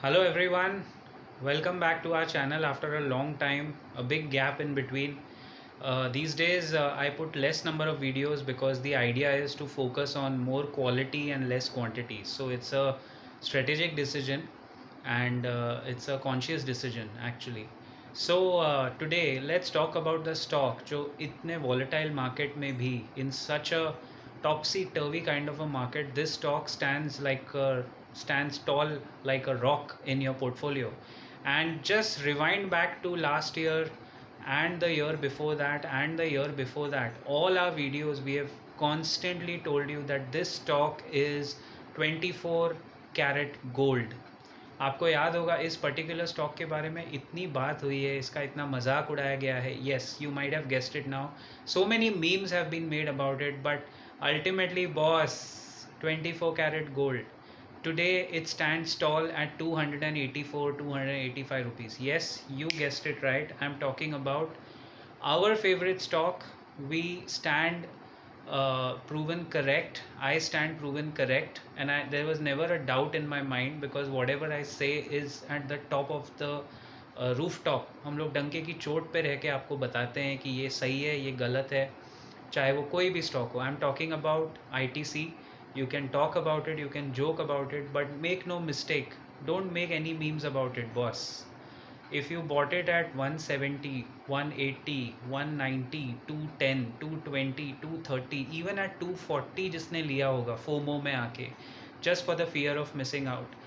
Hello everyone, welcome back to our channel after a long time, a big gap in between. These days I put less number of videos because the idea is to focus on more quality and less quantity. So it's a strategic decision and it's a conscious decision actually. So today let's talk about the stock जो इतने volatile market में भी in such a topsy turvy kind of a market, this stock stands tall like a rock in your portfolio. And just rewind back to last year and the year before that and the year before that, all our videos we have constantly told you that this stock is 24 carat gold. आपको याद होगा इस particular stock के बारे में इतनी बात हुई है, इसका इतना मजाक उड़ाया गया है. Yes, you might have guessed it now. So many memes have been made about it, but ultimately boss, 24 carat gold, today it stands tall at 284 285 rupees. Yes, you guessed it right, I'm talking about our favorite stock. We stand proven correct. I stand proven correct, and there was never a doubt in my mind because whatever I say is at the top of the rooftop. हम लोग डंके की चोट पे रह के आपको बताते हैं कि ये सही है, ये गलत है, चाहे वो कोई भी स्टॉक हो. I am talking about ITC. You can talk about it, you can joke about it, but make no mistake, don't make any memes about it, boss. If you bought it at 170, 180, 190, 210, 220, 230, even at 240 जिसने लिया होगा FOMO में आके, just for the fear of missing out,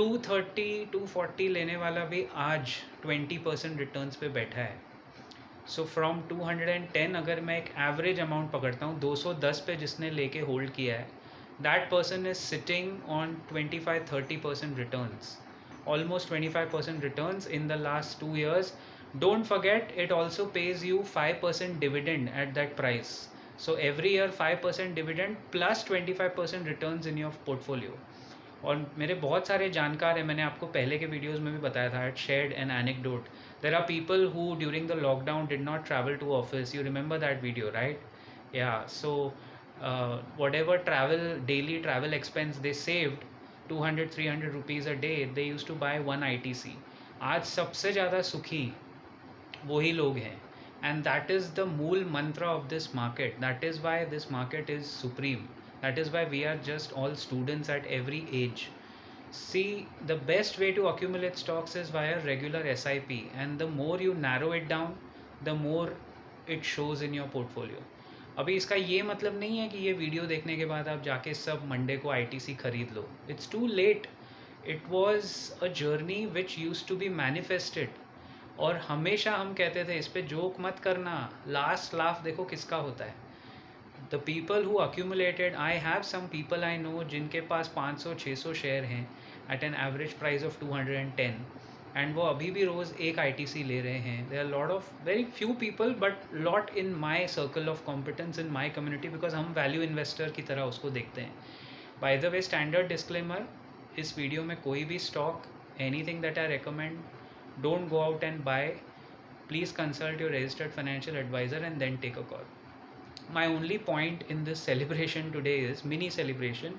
230 240 लेने वाला भी आज 20% returns पे बैठा है. सो फ्रॉम 210 अगर मैं एक एवरेज अमाउंट पकड़ता हूँ, 210 पे जिसने लेके होल्ड किया है, that person is sitting on 25-30% returns, almost 25% returns in the last 2 years. Don't forget, it also pays you 5% dividend at that price. So every year 5% dividend plus 25% returns in your portfolio. और मेरे बहुत सारे जानकार हैं, मैंने आपको पहले के वीडियोस में भी बताया था. I shared an anecdote. There are people who during the lockdown did not travel to office. You remember that video, right? Yeah, so whatever travel, daily travel expense they saved, 200-300 rupees a day, they used to buy one ITC. आज सबसे ज़्यादा सुखी वही लोग हैं, and that is the मूल mantra of this market. That is why this market is supreme. That is why we are just all students at every age. See, the best way to accumulate stocks is via regular SIP, and the more you narrow it down, the more it shows in your portfolio. अभी इसका ये मतलब नहीं है कि ये video देखने के बाद आप जाके सब मंडे को ITC खरीद लो. It's too late. It was a journey which used to be manifested. और हमेशा हम कहते थे इस पर जोक मत करना, लास्ट लाफ देखो किसका होता है. The people who accumulated, I have some people I know जिनके पास 500-600 शेयर हैं at an average price of 210, and वो अभी भी रोज़ एक ITC ले रहे हैं. There are lot of very few people, but lot in my circle of competence in my community, because हम वैल्यू इन्वेस्टर की तरह उसको देखते हैं. By the way, standard disclaimer, इस वीडियो में कोई भी stock, anything that I recommend, don't go out and buy. Please consult your registered financial advisor and then take a call. My only point in this celebration today is mini celebration.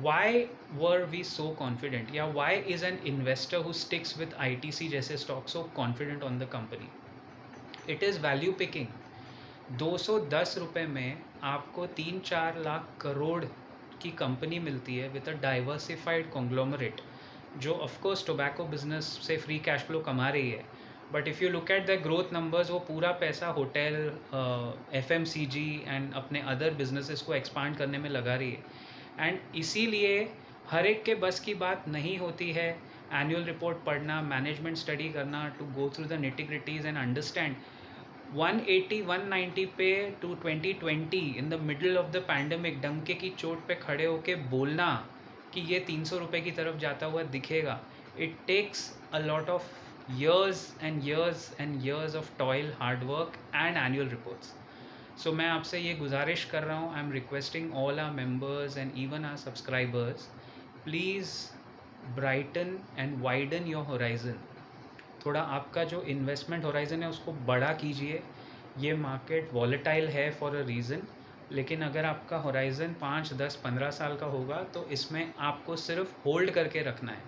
Why were we so confident? Yeah, why is an investor who sticks with ITC जैसे stock so confident on the company? It is value picking. 210 रुपये में आपको 3-4 लाख करोड़ की company मिलती है with a diversified conglomerate, जो of course tobacco business से free cash flow कमा रही है. But if you look at the growth numbers, वो पूरा पैसा होटल, FMCG एंड अपने अदर बिजनेसेस को एक्सपांड करने में लगा रही है. एंड इसीलिए हर एक के बस की बात नहीं होती है एनुअल रिपोर्ट पढ़ना, मैनेजमेंट स्टडी करना, to go through the nitty gritties and understand. 180-190 पे to 2020 in the middle of the pandemic डंके की चोट पे खड़े होके बोलना कि ये 300 रुपये की तरफ जाता हुआ दिखेगा. It takes a lot of years and years and years of toil, hard work and annual reports. So मैं आपसे ये गुजारिश कर रहा हूँ, I am requesting all our members and even our subscribers, please brighten and widen your horizon. थोड़ा आपका जो इन्वेस्टमेंट होराइजन है उसको बड़ा कीजिए. ये मार्केट वॉलेटाइल है फॉर अ रीज़न, लेकिन अगर आपका होराइजन 5, 10, 15 साल का होगा तो इसमें आपको सिर्फ होल्ड करके रखना है.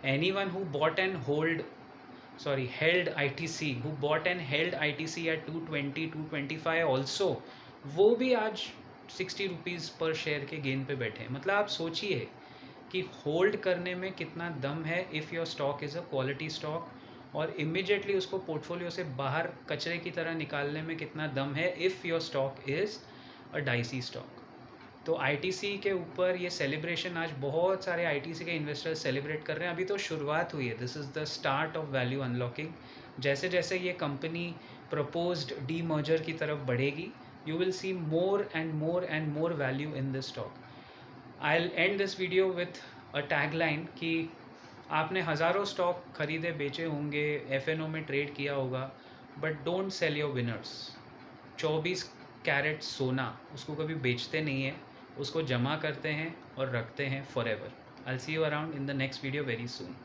anyone who bought and held ITC, who bought and held ITC at 220 225 also, वो भी आज 60 रुपीज़ पर शेयर के गेन पे बैठे हैं. मतलब आप सोचिए कि होल्ड करने में कितना दम है if your stock is a quality stock, और इमिजिएटली उसको पोर्टफोलियो से बाहर कचरे की तरह निकालने में कितना दम है if your stock is a dicey stock. तो आईटीसी के ऊपर ये सेलिब्रेशन आज बहुत सारे आईटीसी के इन्वेस्टर्स सेलिब्रेट कर रहे हैं. अभी तो शुरुआत हुई है. This is the start of value unlocking. जैसे जैसे ये कंपनी प्रपोज्ड डी मर्जर की तरफ बढ़ेगी, you will see more and more value in this stock. I'll end this video with a tagline कि आपने हज़ारों स्टॉक खरीदे बेचे होंगे, एफएनओ में ट्रेड किया होगा, but don't sell your winners. 24 carat सोना उसको कभी बेचते नहीं है, उसको जमा करते हैं और रखते हैं for ever. I'll see you around in the next video very soon.